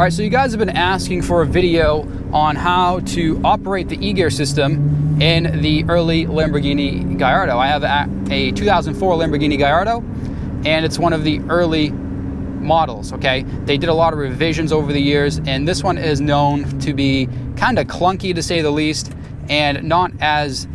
right, so you guys have been asking for a video on how to operate the e-gear system in the early Lamborghini Gallardo. I have a 2004 Lamborghini Gallardo, and it's one of the early models, okay? They did a lot of revisions over the years, and this one is known to be kind of clunky, to say the least, and not as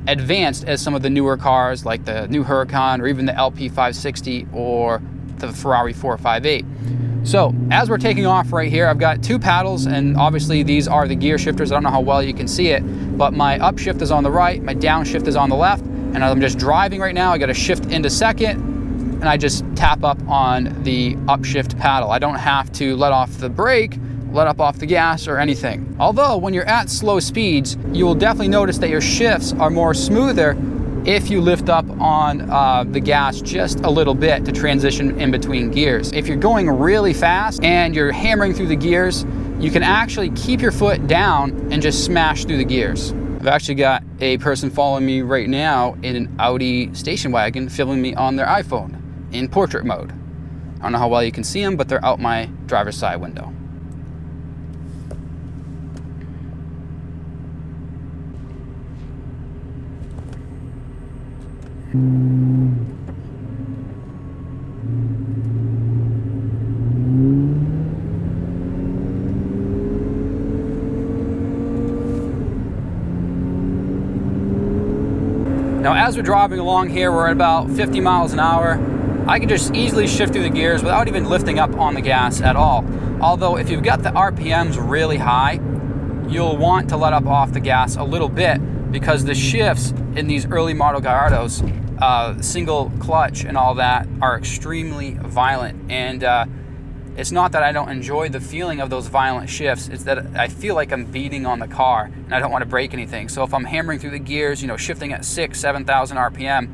advanced as some of the newer cars like the new Huracan or even the LP560 or the Ferrari 458. So as we're taking off right here, I've got two paddles, and obviously these are the gear shifters. I don't know how well you can see it, but my upshift is on the right, my downshift is on the left, and I'm just driving right now. I got to shift into second, and I just tap up on the upshift paddle. I don't have to let off the brake, let up off the gas or anything. Although when you're at slow speeds, you will definitely notice that your shifts are more smoother if you lift up on the gas just a little bit to transition in between gears. If you're going really fast and you're hammering through the gears, you can actually keep your foot down and just smash through the gears. I've actually got a person following me right now in an Audi station wagon, filming me on their iPhone in portrait mode. I don't know how well you can see them, but they're out my driver's side window. Now, as we're driving along here, we're at about 50 miles an hour. I can just easily shift through the gears without even lifting up on the gas at all. Although if you've got the RPMs really high, you'll want to let up off the gas a little bit, because the shifts in these early model Gallardos, single clutch and all that, are extremely violent. And it's not that I don't enjoy the feeling of those violent shifts, it's that I feel like I'm beating on the car and I don't want to break anything. So if I'm hammering through the gears, you know, shifting at 6,000, 7,000 RPM,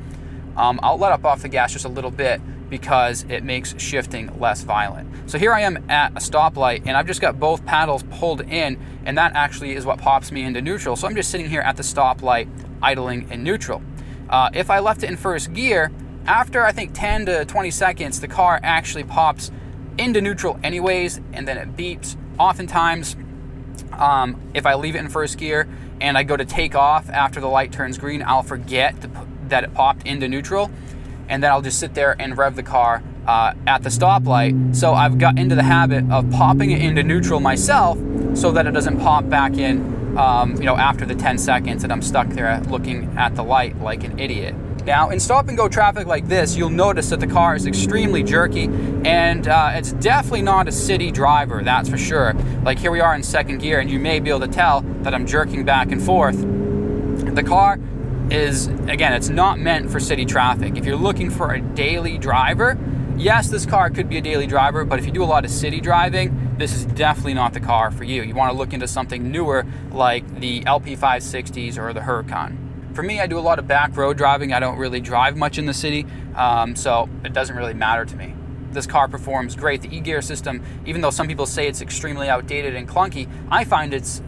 I'll let up off the gas just a little bit because it makes shifting less violent. So here I am at a stoplight, and I've just got both paddles pulled in, and that actually is what pops me into neutral. So I'm just sitting here at the stoplight idling in neutral. If I left it in first gear, after I think 10 to 20 seconds, the car actually pops into neutral anyways, and then it beeps. Oftentimes, if I leave it in first gear and I go to take off after the light turns green, I'll forget that it popped into neutral, and then I'll just sit there and rev the car at the stoplight. So I've got into the habit of popping it into neutral myself so that it doesn't pop back in, you know, after the 10 seconds and I'm stuck there looking at the light like an idiot. Now, in stop and go traffic like this, you'll notice that the car is extremely jerky, and it's definitely not a city driver, that's for sure. Like here we are in second gear, and you may be able to tell that I'm jerking back and forth. The car is, again, it's not meant for city traffic. If you're looking for a daily driver, yes, this car could be a daily driver, but if you do a lot of city driving, this is definitely not the car for you. You want to look into something newer like the LP560s or the Huracan. For me, I do a lot of back road driving. I don't really drive much in the city, so it doesn't really matter to me. This car performs great. The e-gear system, even though some people say it's extremely outdated and clunky, I find it's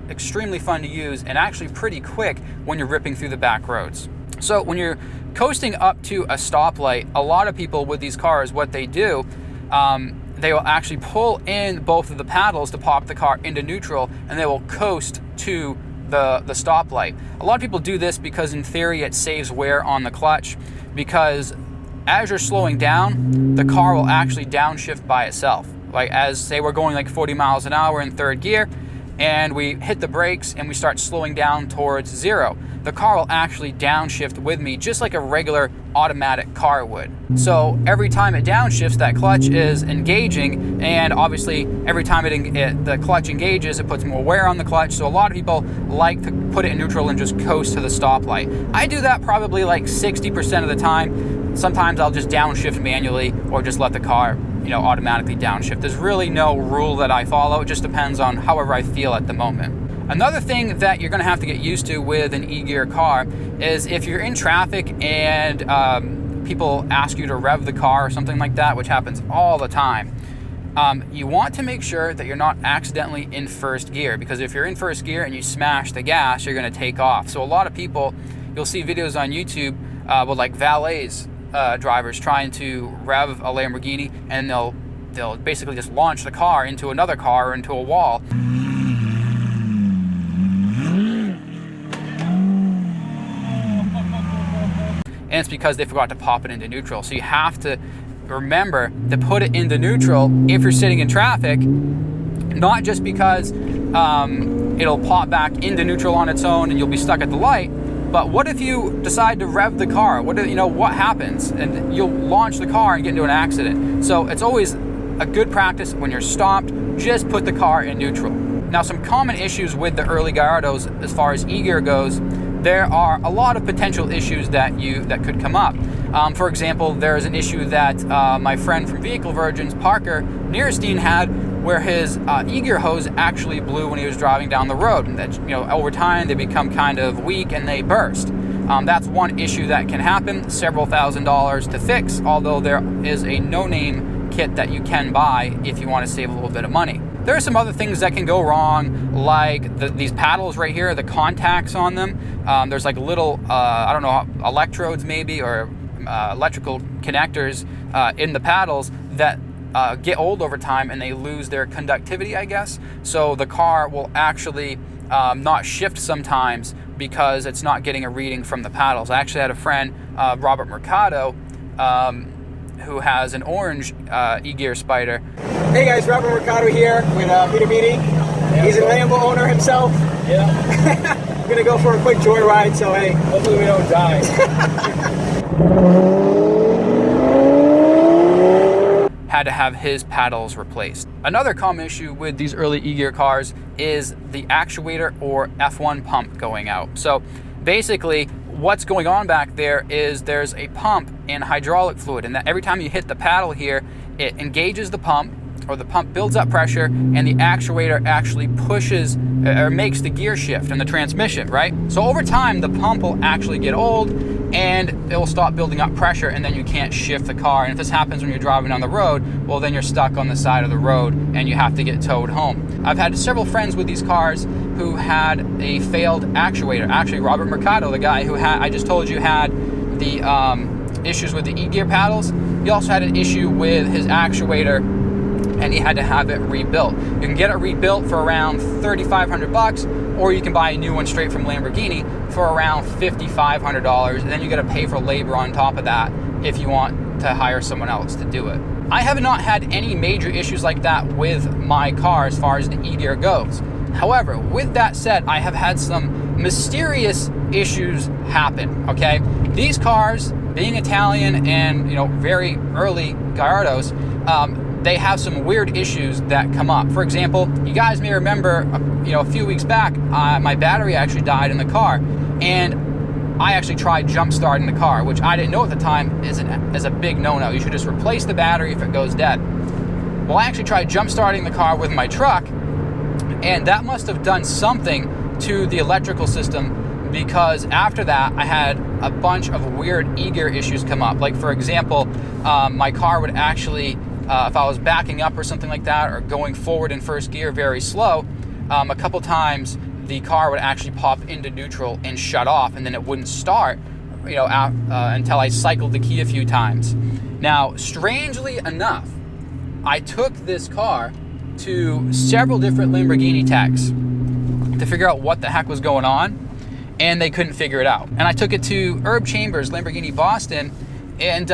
extremely fun to use and actually pretty quick when you're ripping through the back roads. So when you're coasting up to a stoplight, a lot of people with these cars, what they do, they will actually pull in both of the paddles to pop the car into neutral, and they will coast to the stoplight. A lot of people do this because in theory it saves wear on the clutch, because as you're slowing down, the car will actually downshift by itself. Like, as say we're going like 40 miles an hour in third gear, and we hit the brakes and we start slowing down towards zero, the car will actually downshift with me just like a regular automatic car would. So every time it downshifts, that clutch is engaging, and obviously every time the clutch engages, it puts more wear on the clutch. So a lot of people like to put it in neutral and just coast to the stoplight. I do that probably like 60% of the time. Sometimes I'll just downshift manually or just let the car, you know, automatically downshift. There's really no rule that I follow. It just depends on however I feel at the moment. Another thing that you're going to have to get used to with an e-gear car is if you're in traffic and people ask you to rev the car or something like that, which happens all the time, you want to make sure that you're not accidentally in first gear, because if you're in first gear and you smash the gas, you're going to take off. So a lot of people, you'll see videos on YouTube with like valets, drivers trying to rev a Lamborghini, and they'll they'll basically just launch the car into another car or into a wall. And it's because they forgot to pop it into neutral. So you have to remember to put it into neutral if you're sitting in traffic, not just because it'll pop back into neutral on its own and you'll be stuck at the light, but what if you decide to rev the car? What happens? And you'll launch the car and get into an accident. So it's always a good practice when you're stopped, just put the car in neutral. Now, some common issues with the early Gallardos as far as e-gear goes, there are a lot of potential issues that could come up. For example, there's an issue that my friend from Vehicle Virgins, Parker Nierstein, had, where his e-gear hose actually blew when he was driving down the road, and that over time they become kind of weak and they burst. That's one issue that can happen, several $1,000s to fix, although there is a no-name kit that you can buy if you want to save a little bit of money. There are some other things that can go wrong, like these paddles right here, the contacts on them. There's like little, I don't know, electrodes maybe, or electrical connectors in the paddles that get old over time and they lose their conductivity, I guess. So the car will actually not shift sometimes because it's not getting a reading from the paddles. I actually had a friend, Robert Mercado, who has an orange e-gear Spider. Hey guys, Robert Mercado here with Peter Beatty. He's a Lambo owner himself. Yeah. We're gonna go for a quick joyride, so hey. Hopefully we don't die. Had to have his paddles replaced. Another common issue with these early e-gear cars is the actuator or F1 pump going out. So basically, what's going on back there is there's a pump and hydraulic fluid, and that every time you hit the paddle here, it engages the pump, or the pump builds up pressure, and the actuator actually pushes or makes the gear shift in the transmission, right? So over time, the pump will actually get old and it will stop building up pressure, and then you can't shift the car. And if this happens when you're driving on the road, well, then you're stuck on the side of the road and you have to get towed home. I've had several friends with these cars who had a failed actuator. Actually, Robert Mercado, the guy who I just told you had the issues with the e-gear paddles, he also had an issue with his actuator, and he had to have it rebuilt. You can get it rebuilt for around $3,500, or you can buy a new one straight from Lamborghini for around $5,500, and then you got to pay for labor on top of that if you want to hire someone else to do it. I have not had any major issues like that with my car as far as the e-gear goes. However, with that said, I have had some mysterious issues happen, okay? These cars, being Italian and very early Gallardos, they have some weird issues that come up. For example, you guys may remember, a few weeks back, my battery actually died in the car, and I actually tried jump starting the car, which I didn't know at the time is a big no-no. You should just replace the battery if it goes dead. Well, I actually tried jump starting the car with my truck, and that must have done something to the electrical system, because after that, I had a bunch of weird e-gear issues come up. Like, for example, my car would actually, if I was backing up or something like that, or going forward in first gear very slow, a couple times the car would actually pop into neutral and shut off, and then it wouldn't start, until I cycled the key a few times. Now, strangely enough, I took this car to several different Lamborghini techs to figure out what the heck was going on, and they couldn't figure it out. And I took it to Herb Chambers, Lamborghini Boston, and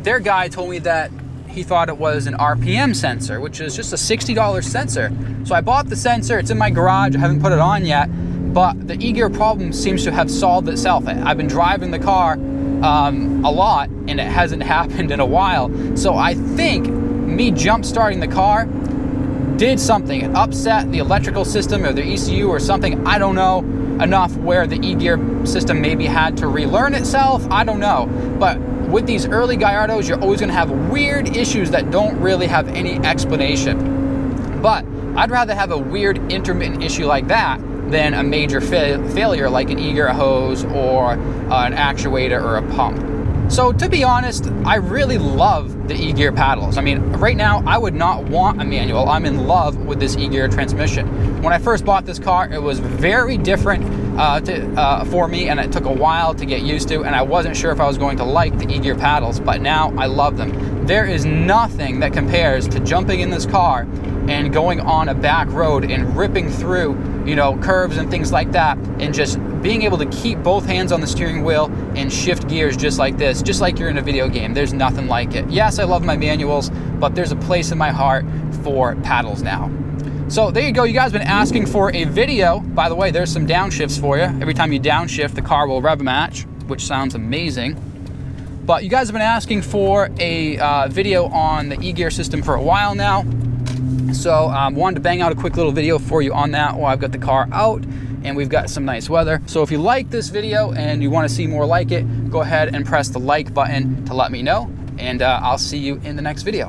their guy told me that he thought it was an RPM sensor, which is just a $60 sensor. So I bought the sensor. It's in my garage. I haven't put it on yet, but the e-gear problem seems to have solved itself. I've been driving the car a lot, and it hasn't happened in a while. So I think me jump starting the car did something. It upset the electrical system or the ECU or something. I don't know, enough where the e-gear system maybe had to relearn itself. I don't know. But with these early Gallardos, you're always going to have weird issues that don't really have any explanation. But I'd rather have a weird intermittent issue like that than a major failure like an e-gear hose or an actuator or a pump. So to be honest, I really love the e-gear paddles. I mean, right now, I would not want a manual. I'm in love with this e-gear transmission. When I first bought this car, it was very different for me, and it took a while to get used to, and I wasn't sure if I was going to like the e-gear paddles, but now I love them. there is nothing that compares to jumping in this car and going on a back road and ripping through, you know, curves and things like that, and just being able to keep both hands on the steering wheel and shift gears just like this, just like you're in a video game. There's nothing like it. Yes, I love my manuals, but there's a place in my heart for paddles now. So there you go. You guys have been asking for a video. By the way, there's some downshifts for you. Every time you downshift, the car will rev match, which sounds amazing. But you guys have been asking for a video on the e-gear system for a while now. So wanted to bang out a quick little video for you on that while I've got the car out and we've got some nice weather. So if you like this video and you want to see more like it, go ahead and press the like button to let me know, and I'll see you in the next video.